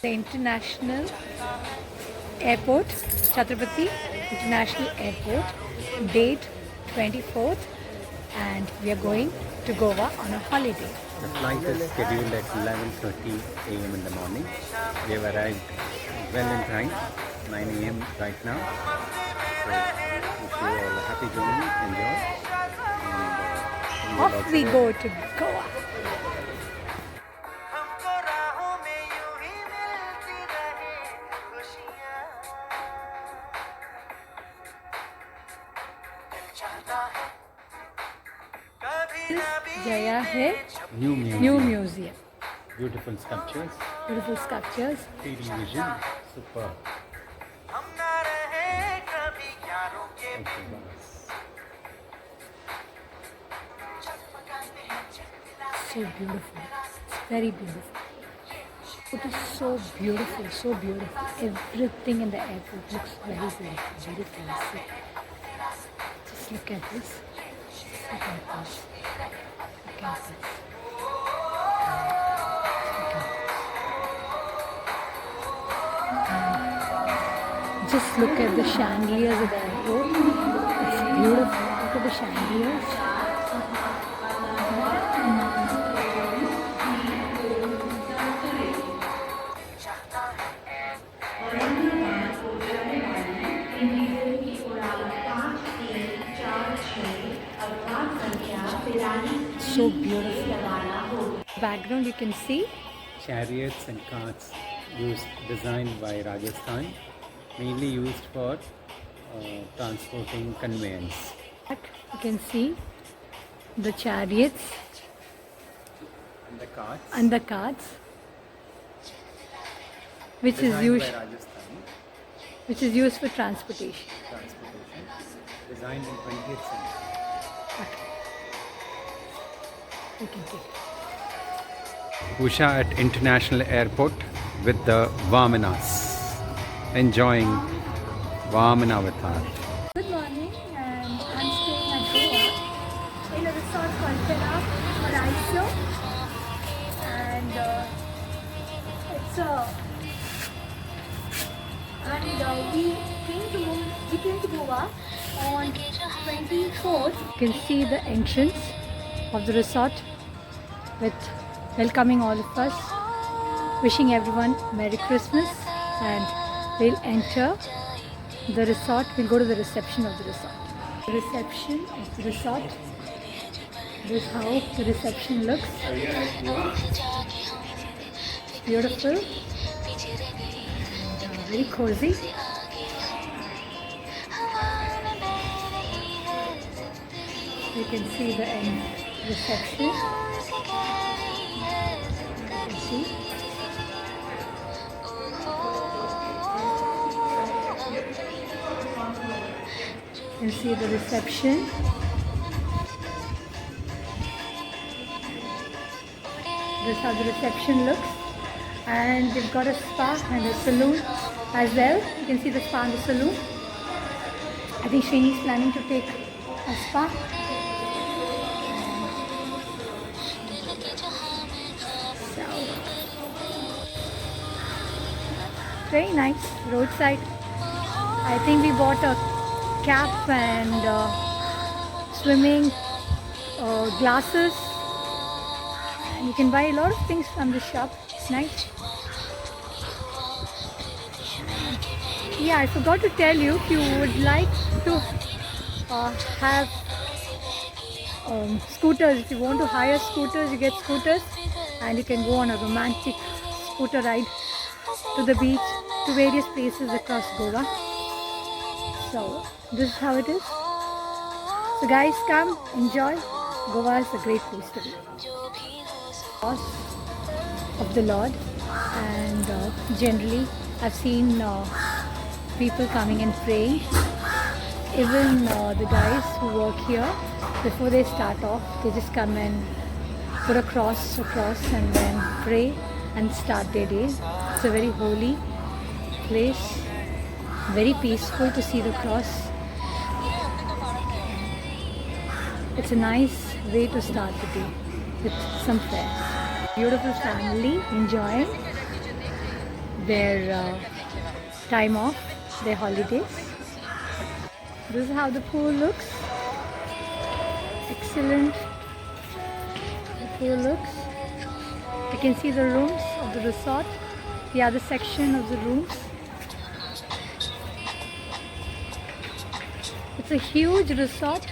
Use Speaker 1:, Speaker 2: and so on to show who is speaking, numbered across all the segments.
Speaker 1: The International Airport, Chhatrapati International Airport, date 24th, and we are going to Goa on a holiday.
Speaker 2: The flight is scheduled at 11:30 a.m. in the morning. We have arrived well in time, 9 a.m. right now. So wish you all a happy journey, enjoy. And
Speaker 1: Off we go to Goa. Jaya hai
Speaker 2: New museum.
Speaker 1: New Museum.
Speaker 2: Beautiful sculptures.
Speaker 1: Beautiful sculptures.
Speaker 2: 3D vision. Superb. Okay, bas.
Speaker 1: So beautiful. It's very beautiful. It is so beautiful, so beautiful. Everything in the airport looks very beautiful, very fancy. Just look at this. Look at this. Look at this. Just look at the chandeliers at the airport. It's beautiful. Look at the chandeliers. So beautiful. Background you can see
Speaker 2: Chariots and carts designed by Rajasthan, mainly used for transporting conveyance.
Speaker 1: you can see the chariots
Speaker 2: And the carts
Speaker 1: and the carts which is
Speaker 2: designed
Speaker 1: used
Speaker 2: by Rajasthan,
Speaker 1: for transportation.
Speaker 2: designed in 20th century.
Speaker 1: You can see.
Speaker 2: Usha at International Airport with the Vamanas, enjoying Vamana Avatar.
Speaker 1: Good morning, and I'm staying at Goa in a resort called Villa Paraiso, and we came to Goa on 24th. You can see the entrance of the resort with welcoming all of us, wishing everyone Merry Christmas, and we'll enter the resort. We'll go to the reception of the resort. The reception of the resort. This is how the reception looks. It's beautiful and very cozy. You can see the reception. You can see. You can see the reception. This is how the reception looks. And they've got a spa and a saloon as well. You can see the spa and the saloon. I think Srini is planning to take a spa. So, very nice roadside. I think we bought a cap and swimming glasses, and you can buy a lot of things from the shop. It's nice. Yeah, I forgot to tell you, if you would like to have scooters, if you want to hire scooters, you get scooters, and you can go on a romantic scooter ride to the beach, to various places across Goa. So this is how it is. So guys, come, enjoy. Goa is a great place to be. Cross of the Lord, and generally I've seen people coming and praying. Even the guys who work here, before they start off, they just come and put a cross across and then pray and start their day. It's a very holy place, very peaceful to see the cross. It's a nice way to start the day with some prayers. Beautiful family enjoying their time off, their holidays. This is how the pool looks. Excellent. The pool looks. You can see the rooms of the resort, the other section of the rooms. It's a huge resort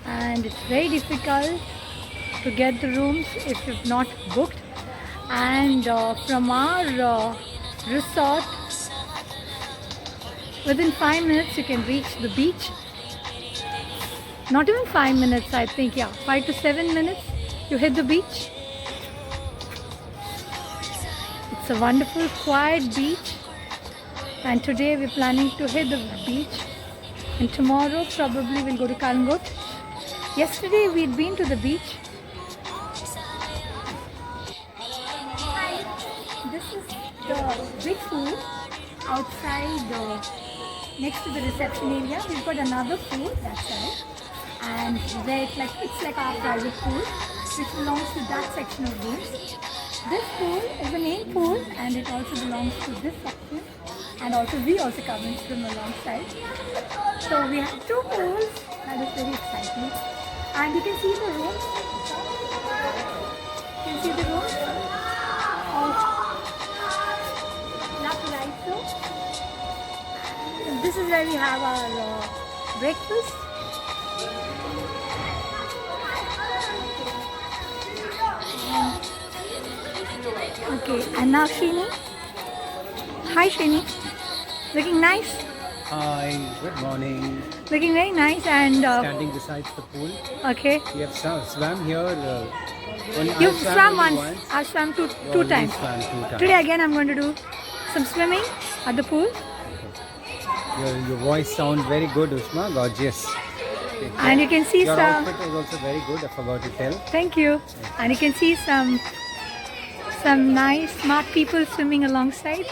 Speaker 1: and it's very difficult to get the rooms if you've not booked. And from our resort, within 5 minutes you can reach the beach. Not even 5 minutes, I think, yeah, 5 to 7 minutes you hit the beach. It's a wonderful, quiet beach, and today we're planning to hit the beach, and tomorrow probably we'll go to Kalangot. Yesterday we'd been to the beach. This is the big pool outside next to the reception area. We've got another pool that side, and there it's like our private pool which belongs to that section of rooms. This pool is the main pool and it also belongs to this section, and also we also come in from alongside. So we have two pools. That is very exciting. And you can see the rooms. You can see the rooms of La Paraiso. This is where we have our breakfast. Okay, and now Shini. Hi Shini. Looking nice.
Speaker 2: Hi, good morning.
Speaker 1: Looking very nice and
Speaker 2: Standing beside the pool.
Speaker 1: okay.
Speaker 2: We have swam here.
Speaker 1: You
Speaker 2: I
Speaker 1: swam
Speaker 2: only
Speaker 1: once. I swam two
Speaker 2: already
Speaker 1: times.
Speaker 2: Swam 2 times.
Speaker 1: Today again I'm going to do some swimming at the pool.
Speaker 2: Your voice sounds very good, Usma. Gorgeous.
Speaker 1: And you can see
Speaker 2: Your
Speaker 1: some.
Speaker 2: outfit is also very good. I forgot to tell.
Speaker 1: Thank you. And you can see some nice smart people swimming alongside.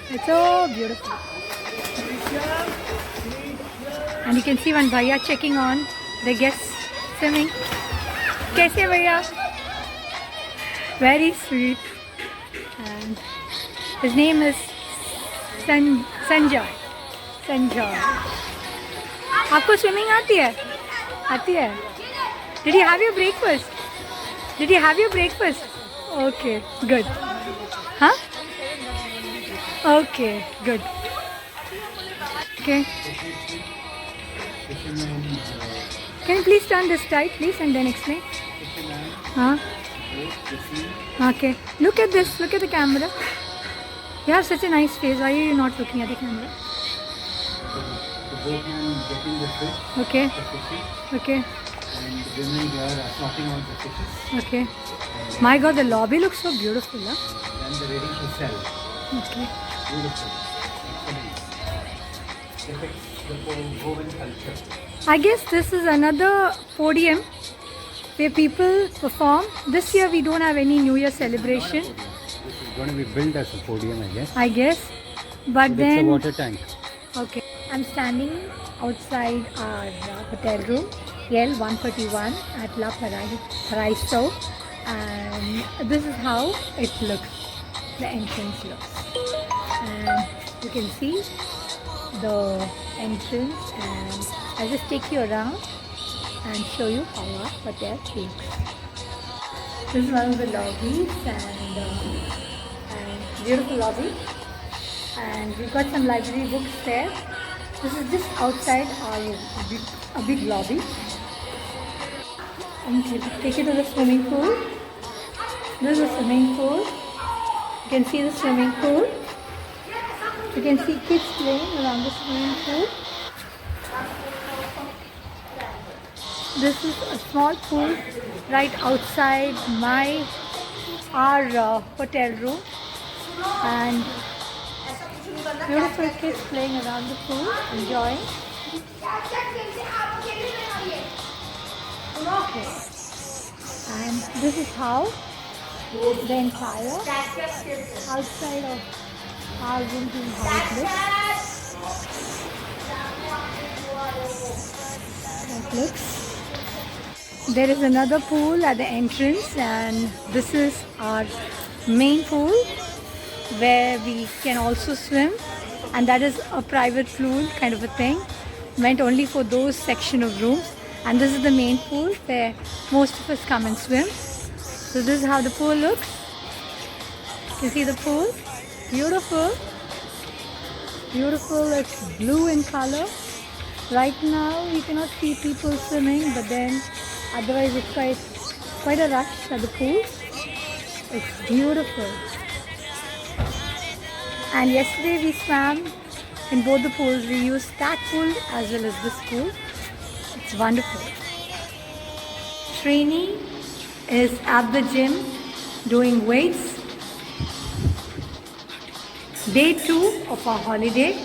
Speaker 1: It's so beautiful. And you can see one bhaiya checking on the guests swimming. Kaise bhaiya? Very sweet. And his name is Sanjay. Sanjay. आपको swimming आती है? आती है? Did you have your breakfast? Did you have your breakfast? Okay, good. Huh? Okay, good. Okay. Can you please turn this side, please, and then explain? Huh? Okay. Look at this. Look at the camera. You have such a nice face. Why are you not looking at the camera?
Speaker 2: The boatman getting the fish,
Speaker 1: Okay.
Speaker 2: the fishing,
Speaker 1: Okay.
Speaker 2: and the women here are sorting out the fishes.
Speaker 1: Okay. My God, the lobby looks so beautiful, huh?
Speaker 2: And they're ready to sell.
Speaker 1: Okay.
Speaker 2: Beautiful. Excellent. Depicts the whole woven culture.
Speaker 1: I guess this is another podium where people perform. This year we don't have any New Year celebration,
Speaker 2: This is going to be built as a podium, I guess.
Speaker 1: I guess. But
Speaker 2: It's a
Speaker 1: then,
Speaker 2: water tank.
Speaker 1: okay, I'm standing outside our hotel room, Yale 131 at La Paraiso, and this is how it looks. The entrance looks, and you can see the entrance, and I'll just take you around and show you how our hotel looks. This is one of the lobbies, and beautiful lobby, and we've got some library books there. This is just outside a big lobby. And take you to the swimming pool. This is the swimming pool. You can see the swimming pool. You can see kids playing around the swimming pool. This is a small pool right outside our hotel room, and beautiful kids playing around the pool, enjoying. Okay. And this is how the entire outside of our room is how it looks. There is another pool at the entrance, and this is our main pool. where we can also swim, and that is a private pool kind of a thing, meant only for those section of rooms. And this is the main pool where most of us come and swim. So this is how the pool looks. You see the pool? Beautiful. Beautiful. It's blue in color. Right now you cannot see people swimming, but then otherwise it's quite a rush at the pool. It's beautiful. And yesterday we swam in both the pools. We used that pool as well as this pool. It's wonderful. Srini is at the gym doing weights. Day 2 of our holiday.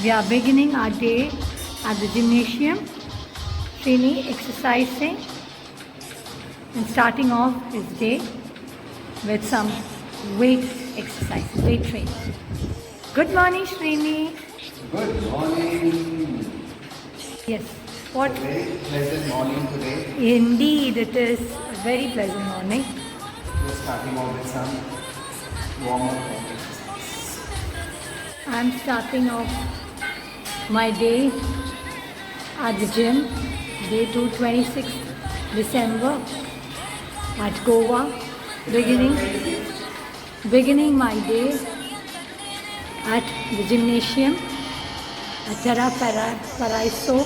Speaker 1: We are beginning our day at the gymnasium. Srini exercising and starting off his day with some weight exercises, weight training. Good morning, Srini.
Speaker 3: Good morning.
Speaker 1: Yes. What?
Speaker 3: Very pleasant morning today.
Speaker 1: Indeed, it is a very pleasant morning.
Speaker 3: We're starting off with some warm-up exercise.
Speaker 1: I'm starting off my day at the gym, day 2, 26th December at Goa, beginning my day at the gymnasium at Terra Paraiso.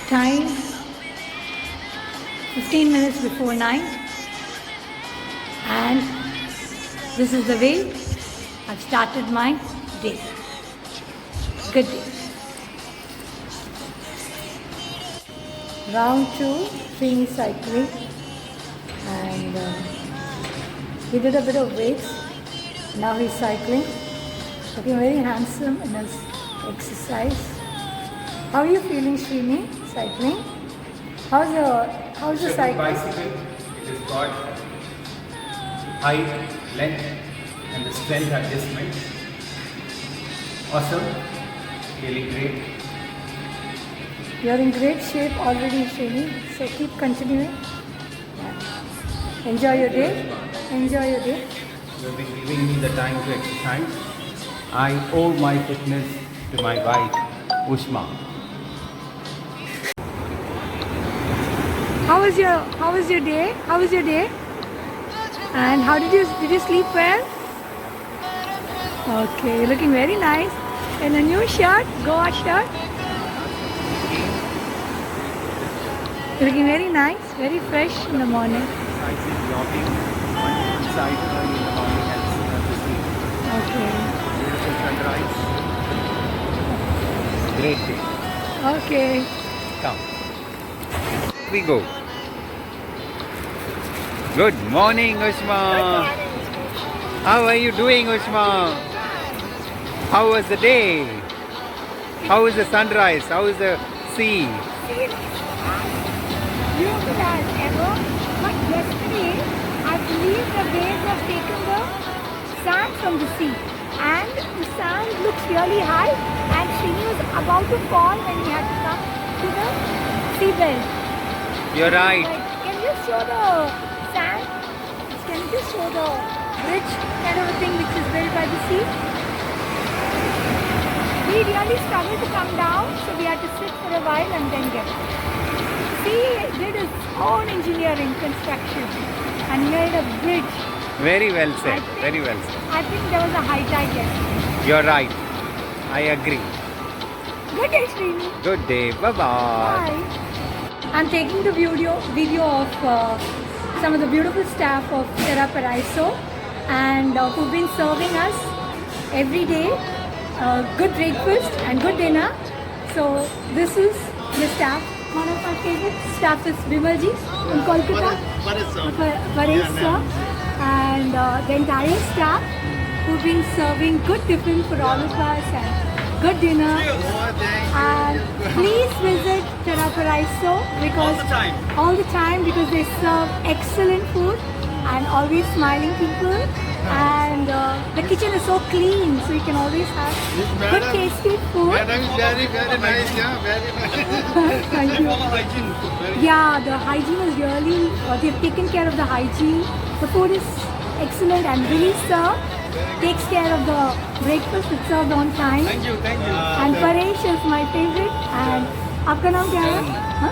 Speaker 1: Time 15 minutes before 9, and this is the way I've started my day. Good day. Round 2, Srini cycling, and he did a bit of weights. Now he's cycling, looking very handsome in his exercise. How are you feeling, Srini, cycling? How's your cycling?
Speaker 2: Bicycle. It has got height, length, and the strength adjustment. Awesome. Really great.
Speaker 1: You're in great shape already, Srini. So keep continuing. Enjoy your day. Enjoy your day.
Speaker 2: You have been giving me the time to exercise. I owe my fitness to my wife, Ushma.
Speaker 1: How was your day? How was your day? And how did you sleep well? Okay, you're looking very nice. In a new shirt, Goa shirt. You're looking very nice, very fresh in the morning.
Speaker 2: Exercising, jogging, one side early in the morning helps to sleep.
Speaker 1: Okay.
Speaker 2: Beautiful sunrise. Great day.
Speaker 1: Okay.
Speaker 2: Come. We go. Good morning, Ushma. How are you doing, Ushma? How was the day? How is the sunrise? How is the sea?
Speaker 1: Beautiful as ever, but yesterday I believe the waves have taken the sand from the sea, and the sand looks really high, and Srini was about to fall when he had to come to the seabed.
Speaker 2: You're right.
Speaker 1: Can you just show the sand? Can you just show the bridge kind of a thing which is built by the sea? We really struggled to come down, so we had to sit for a while and then get up. He did his own engineering construction and made a bridge.
Speaker 2: Very well said. Very well said.
Speaker 1: I think there was a high tide yesterday.
Speaker 2: You're right. I agree.
Speaker 1: Good day, Srini.
Speaker 2: Good day. Bye-bye.
Speaker 1: Bye. I'm taking the video of some of the beautiful staff of Terra Paraiso, and who've been serving us every day good breakfast and good dinner. So this is the staff. One of my favorite staff is Bimalji from Kolkata. Paresh sir. And the entire staff who've been serving good tiffin for all of us and good dinner. And please visit Terra Paraiso because all the time because they serve excellent food and always smiling people. And and the kitchen is so clean, so you can always have good tasty food.
Speaker 4: Madam is very, very nice, yeah, very nice.
Speaker 1: Thank you.
Speaker 4: Hygiene.
Speaker 1: Yeah, the hygiene is really, they've taken care of the hygiene. The food is excellent and really takes care of the breakfast. It's served on time.
Speaker 4: Thank you, thank you.
Speaker 1: And Paresh is my favorite. And आपका नाम क्या है? हाँ?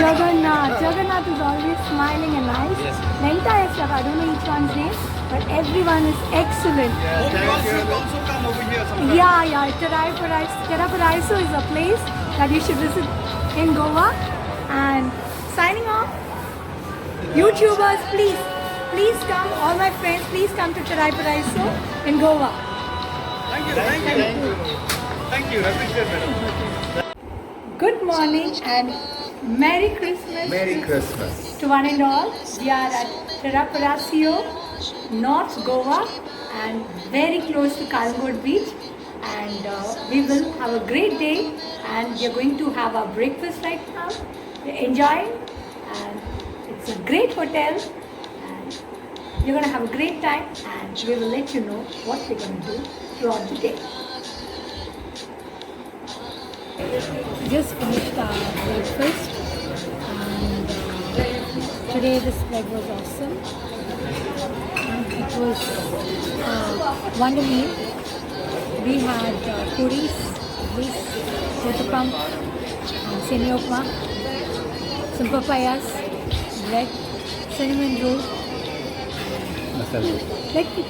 Speaker 1: Jagannath. Jagannath is always smiling and nice. The entire staff, I don't know each one's name, but everyone is excellent.
Speaker 4: Thank you. Also come over here sometime.
Speaker 1: Yeah. Terra Paraiso is a place that you should visit in Goa. And signing off, YouTubers, please come. All my friends, please come to Terra Paraiso in Goa.
Speaker 4: Thank you, thank you, thank you. Thank you, appreciate madam.
Speaker 1: Good morning and Merry Christmas.
Speaker 3: Merry Christmas.
Speaker 1: To one and all. We are at Terra Paraiso, North Goa, and very close to Kalangod Beach. And we will have a great day. And we are going to have our breakfast right now. We're enjoying, and it's a great hotel. And we're going to have a great time. And we will let you know what we're going to do throughout the day. Just finished our breakfast, and today the spread was awesome. And it was wonder meal. We had puris, this, uttapam, semi upma, some papayas, bread, cinnamon roll,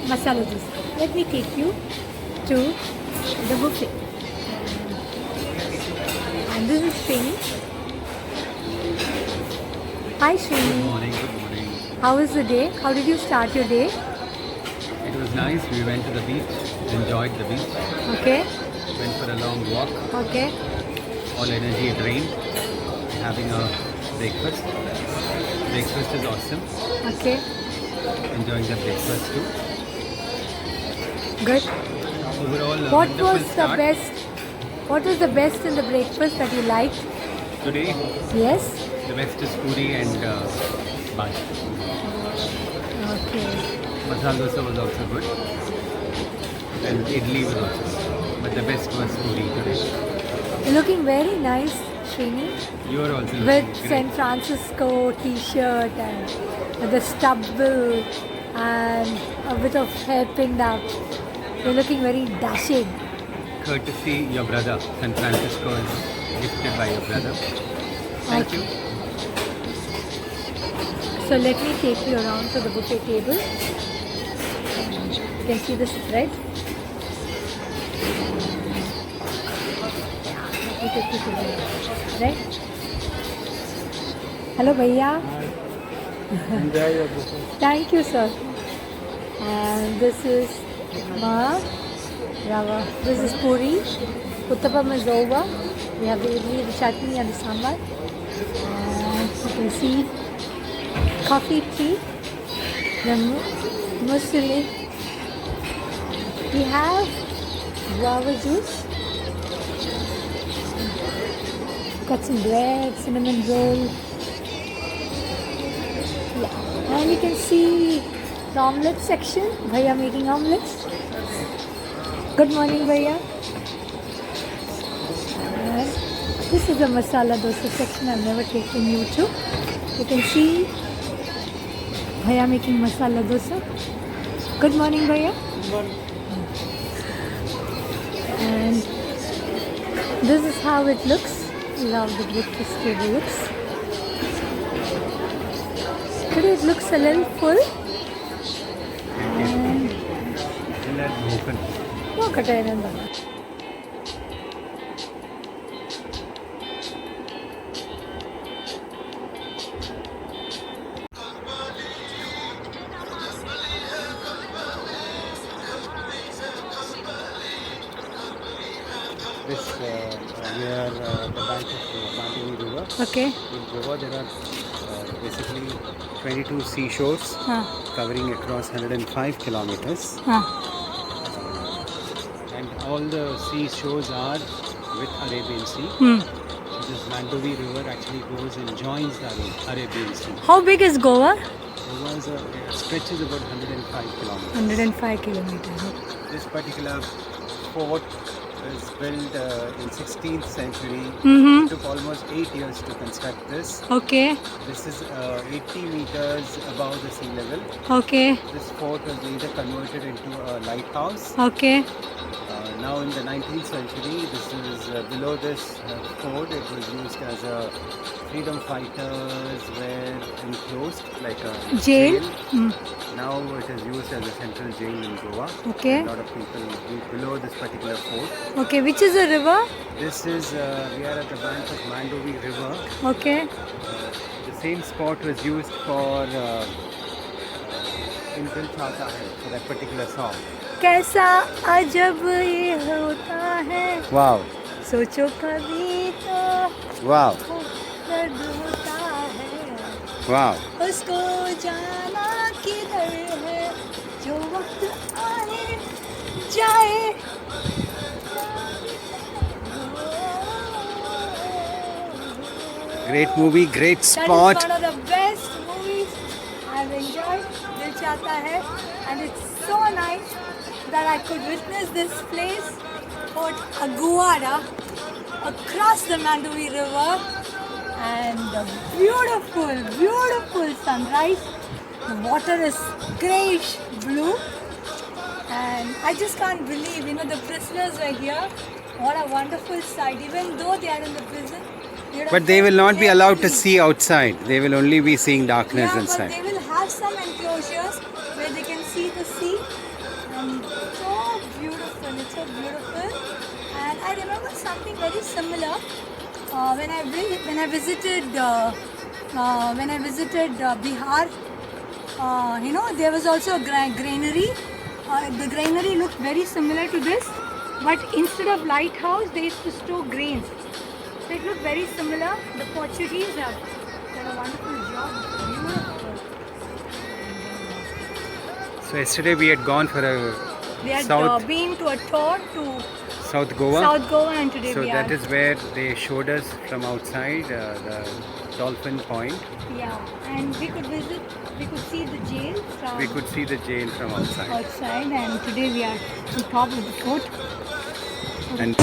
Speaker 1: masala juice. Let me take you to the buffet. And this is Srini. Hi
Speaker 2: Good
Speaker 1: Srini.
Speaker 2: morning, good morning.
Speaker 1: How was the day? How did you start your day?
Speaker 2: It was nice. We went to the beach, enjoyed the beach,
Speaker 1: Okay.
Speaker 2: went for a long walk,
Speaker 1: Okay.
Speaker 2: all energy drained, having a breakfast. Breakfast is awesome.
Speaker 1: Okay.
Speaker 2: Enjoying the breakfast too.
Speaker 1: Good.
Speaker 2: Overall, a
Speaker 1: What
Speaker 2: wonderful
Speaker 1: was the
Speaker 2: start.
Speaker 1: best? What was the best in the breakfast that you liked?
Speaker 2: Today,
Speaker 1: Yes.
Speaker 2: the best is puri and bhaji.
Speaker 1: Okay.
Speaker 2: Masala dosa was also good. And idli was also good. But the best was puri today.
Speaker 1: You're looking very nice, Srini,
Speaker 2: You are also looking
Speaker 1: with
Speaker 2: great.
Speaker 1: San Francisco t-shirt and with the stubble and a bit of hair pinned up. You're looking very dashing.
Speaker 2: Courtesy your brother. San Francisco is gifted by your brother. Thank
Speaker 1: Okay.
Speaker 2: you.
Speaker 1: So let me take you around to the buffet table. You can see the spread. Let me take you to the spread. Hello, Bhaiya.
Speaker 3: Enjoy your buffet.
Speaker 1: Thank you, sir. And this is Rava. This is puri. Uttapam is over. We have the idli, the chutney, and the sambar. And you can see coffee tea, the muesli. We have guava juice. Got some bread, cinnamon roll. Yeah. And you can see the omelette section. Bhaiya making omelets. Good morning, Bhaiya. And this is the masala dosa section. I've never taken you to. You can see Bhaiya making masala dosa. Good morning, Bhaiya. And this is how it looks. Love the breakfast table looks. Today it looks a little full. And
Speaker 2: Open.
Speaker 1: നോക്കട്ടെ എന്താ
Speaker 2: This near the bank of Mandavi River.
Speaker 1: Okay
Speaker 2: In Goa, there are basically 22 seashores
Speaker 1: ആ
Speaker 2: covering across 105 kilometers.
Speaker 1: ആ
Speaker 2: And all the seashores are with Arabian Sea. This Mandovi River actually goes and joins the Arabian Sea.
Speaker 1: How big is Goa?
Speaker 2: Goa stretches about 105 kilometers.
Speaker 1: 105 kilometers.
Speaker 2: This particular fort was built in 16th century.
Speaker 1: Mm-hmm.
Speaker 2: It took almost 8 years to construct this.
Speaker 1: Okay.
Speaker 2: This is 80 meters above the sea level.
Speaker 1: Okay.
Speaker 2: This fort was later converted into a lighthouse.
Speaker 1: Okay.
Speaker 2: Now in the 19th century, this is below this fort. It was used as a freedom fighters were enclosed like a
Speaker 1: Jail.
Speaker 2: Now it is used as a central jail in Goa.
Speaker 1: Okay.
Speaker 2: A lot of people live below this particular fort.
Speaker 1: Okay. Which is the river?
Speaker 2: This is we are at the bank of Mandovi River.
Speaker 1: Okay.
Speaker 2: The same spot was used for in Dil Chahta Hai for that particular song.
Speaker 1: कैसा अजब ये होता है,
Speaker 2: Wow!
Speaker 1: सोचो कभी तो
Speaker 2: Wow!
Speaker 1: दर्द होता है,
Speaker 2: Wow!
Speaker 1: उसको जाना किधर है, जो वक्त आए जाए.
Speaker 2: Great movie, great
Speaker 1: That is
Speaker 2: spot.
Speaker 1: one of the best movies I've enjoyed. Dil Chahta Hai, and it's so nice that I could witness this place, Fort Aguada, across the Mandovi River, and the beautiful, beautiful sunrise. The water is grayish blue, and I just can't believe, the prisoners were here. What a wonderful sight. Even though they are in the prison, would
Speaker 2: But
Speaker 1: have
Speaker 2: they will not be allowed to
Speaker 1: carefully-
Speaker 2: see outside. They will only be seeing darkness
Speaker 1: Yeah, but
Speaker 2: inside.
Speaker 1: they will have some enclosures where they can see the sea. And so beautiful, it's so beautiful. And I remember something very similar when I visited Bihar. There was also a granary. The granary looked very similar to this, but instead of lighthouse, they used to store grains. So it looked very similar. The Portuguese have done a wonderful job. Beautiful.
Speaker 2: So yesterday we had gone for a
Speaker 1: They had
Speaker 2: South
Speaker 1: been to a tour to
Speaker 2: South Goa.
Speaker 1: South Goa, and today
Speaker 2: So
Speaker 1: we
Speaker 2: that
Speaker 1: are.
Speaker 2: is where they showed us from outside the Dolphin Point.
Speaker 1: Yeah, and we could see the jail from
Speaker 2: We could see the jail from outside.
Speaker 1: outside, and today we are on top of the fort.
Speaker 2: And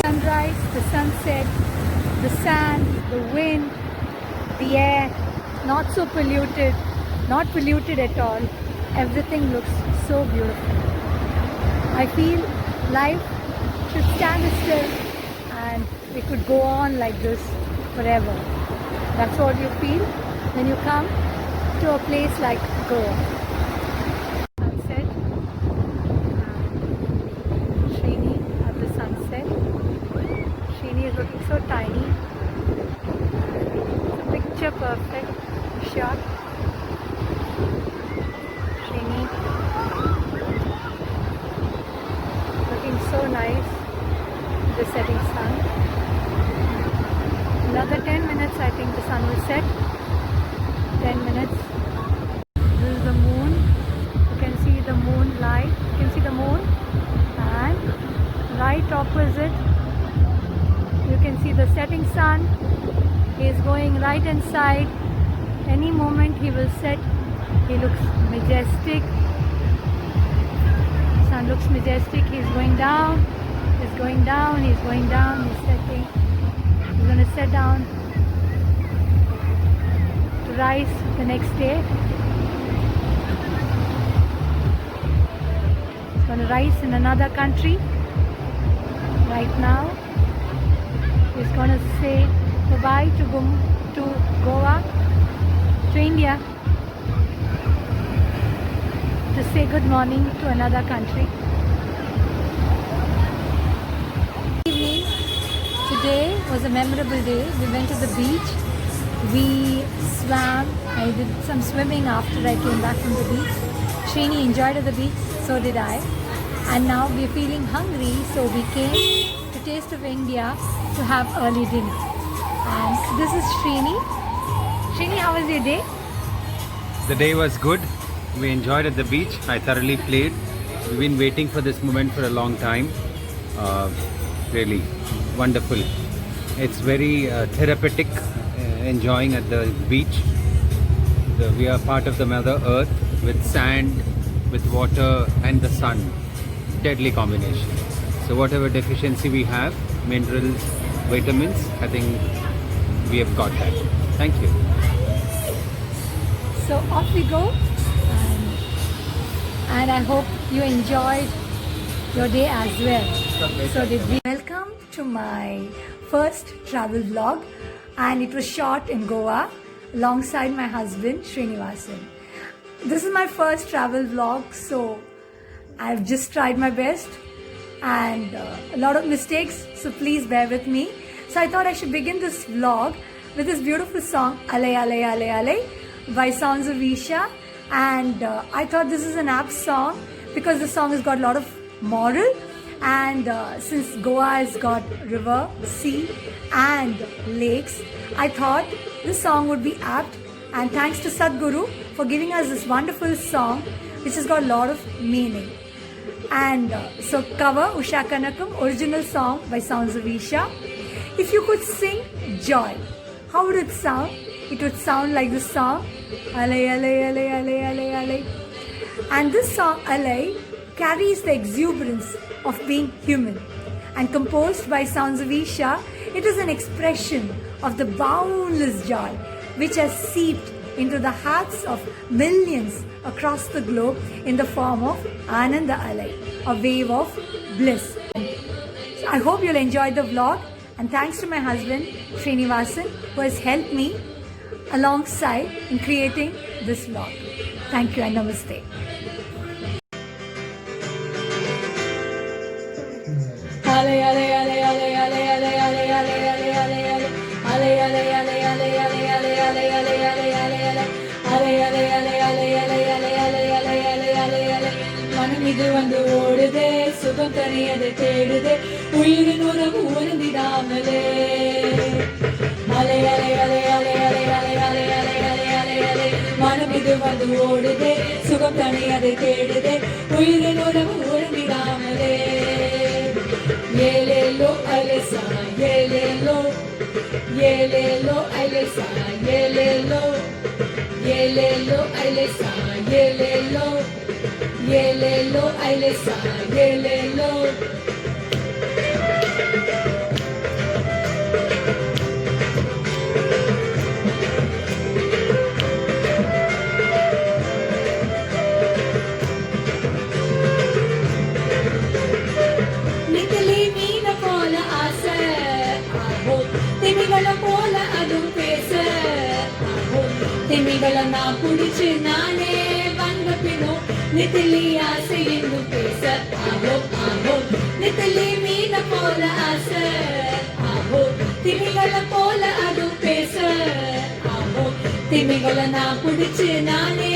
Speaker 1: Sunrise, the sunset, the sand, the wind, the air, not so polluted, not polluted at all. Everything looks so beautiful. I feel life should stand still and we could go on like this forever. That's what you feel when you come to a place like Goa. Sunset. Srini at the sunset. Srini is looking so tiny. It's a picture perfect shot. Srini looking so nice. The setting sun. Another 10 minutes, I think the sun will set. 10 minutes. This is the moon. You can see the moonlight. You can see the moon. And right opposite, you can see the setting sun. He is going right inside. Any moment he will set. He looks majestic. Sun looks majestic. He's going down. He's going down. He's going down. He's setting. He's going to set down to rise the next day. He's going to rise in another country. Right now, he's going to say bye-bye to Goa, to India, to say good morning to another country. Evening. Today was a memorable day. We went to the beach. We swam. I did some swimming after I came back from the beach. Srini enjoyed at the beach, so did I. And now we're feeling hungry, so we came to Taste of India to have early dinner. And this is Srini. Srini, how was your day?
Speaker 2: The day was good. We enjoyed at the beach. I thoroughly played. We've been waiting for this moment for a long time. Really wonderful. It's very therapeutic, enjoying at the beach. We are part of the Mother Earth with sand, with water and the sun. Deadly combination. So whatever deficiency we have, minerals, vitamins, I think we have got that. Thank you.
Speaker 1: So off we go. And I hope you enjoyed your day as well. So did we. Welcome to my first travel vlog, and it was shot in Goa alongside my husband Srinivasan. This is my first travel vlog, so I've just tried my best and a lot of mistakes, so please bear with me. So I thought I should begin this vlog with this beautiful song Ale Ale Ale Ale by Sounds of Isha, and I thought this is an apt song because the song has got a lot of moral, and since Goa has got river, sea and lakes, I thought this song would be apt. And thanks to Sadhguru for giving us this wonderful song which has got a lot of meaning. And so cover Usha Kanakam, original song by Sounds of Isha. If you could sing Joy, how would it sound? It would sound like this song, Ale Ale Ale Ale Ale Ale. And this song, Ale, carries the exuberance of being human. And composed by Sounds of Isha, it is an expression of the boundless joy which has seeped into the hearts of millions across the globe in the form of Ananda Alai, a wave of bliss. So I hope you'll enjoy the vlog, and thanks to my husband Srinivasan who has helped me alongside in creating this vlog. Thank you and namaste. Ale ale ale ale ale ale ale ale ale ale ale ale ale ale ale ale ale ale ale மனமிது வந்து ஓடுதே சுகம் தனியதை தேடுதே உயிரின் உறவு உருந்திடாமலே அலை அலை அலை அலை அலை அலை அலை அலை அலை அலை அலை மனமிது வந்து ஓடுதே சுகம் தனியதை தேடுதே உயிரின் உறவு உருந்திடாமலே ஏலேலோ அலைசா ஏலேலோ ஏலேலோ அலைசா ஏலேலோ yelelo ailesa, yelelo, yelelo ailesa, yelelo. நித்திலி மீன போல ஆசை ஆஹோ திமிகள போல அதுவும் பேச ஆஹோ திமிகள நான் புடிச்சு நானே வந்த பின்னும் நித்திலி ஆசை இன்னும் பேச ஆஹோ ஆஹோ நித்திலி மீன போல ஆசை ஆஹோ திமிகள போல அதுவும் பேச ஆஹோ திமிகள நான் புடிச்சு நானே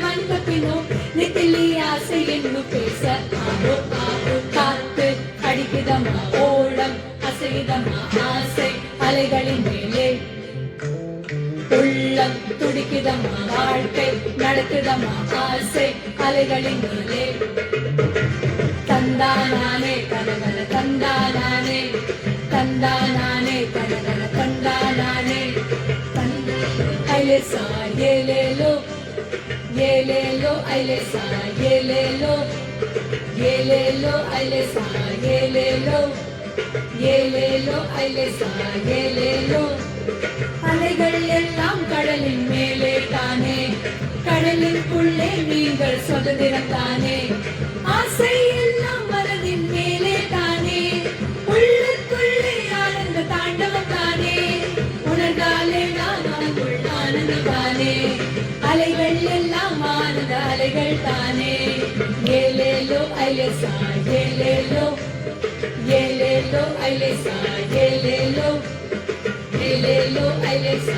Speaker 1: வந்த பின்னும் நித்திலி ஆசை இன்னும் பேச ஆஹோ ஆஹோ காத்து அடிக்குதம்மா ஓடம் அசைதம்மா ஆசை அலைகளின் மேலே உள்ளம் துடிக்குதம்மா வாழ்க்கை நடக்குதம்மா ஆசை அலைகளின் மேலே தந்தானானே கனகன தந்தானானே தந்தானானே கனகன தந்தானானே ஐலேசா ஏலேலோ ஏலேலோ ஐலேசா ஏலேலோ yelelo ailesa yelelo yelelo ailesa yelelo அலைகள் எல்லாம் கடலின் மேலே தானே கடலிற்குள்ளே நீங்கள் சுதந்திரம் தானே ஆசை எல்லாம் மனதின் மேலே தானே உள்ளுக்குள்ளே ஆனந்த தாண்டவம் தானே உணர்ந்தாலே நான் உனக்குள் ஆனந்தம் தானே அலைகள் எல்லாம் ஆனந்த அலைகள் தானே yelelo ailesa yelelo yelelo ailesa yelelo yelelo ailesa